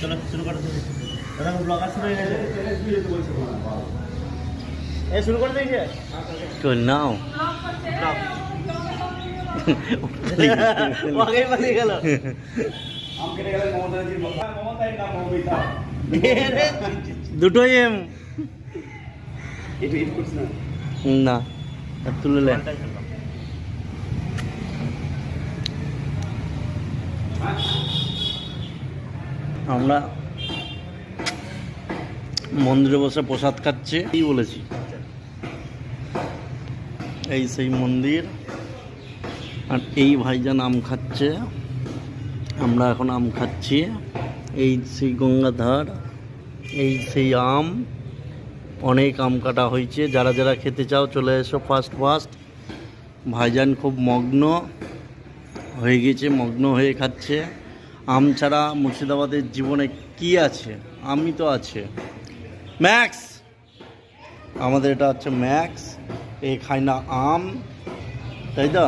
চলো শুরু করো দাদা ব্লগার শুরু হয়ে গেছে এ শুরু করে দিয়েছে চল নাও আগেই পালিয়ে গেল দুটোই এম না তুলে লে আমরা মন্দিরে বসে প্রসাদ খাচ্ছি এই বলেছি এই সেই মন্দির আর এই ভাইজান আম খাচ্ছে আমরা এখন আম খাচ্ছি এই সেই গঙ্গাধার এই সেই আম অনেক আম কাটা হয়েছে যারা যারা খেতে চাও চলে এসো ফার্স্ট ফার্স্ট ভাইজান খুব মগ্ন হয়ে গেছে মগ্ন হয়ে খাচ্ছে আম ছাড়া মুর্শিদাবাদের জীবনে কি আছে আমি তো আছে ম্যাক্স আমাদের এটা হচ্ছে ম্যাক্স এ খায় না আম তাই তো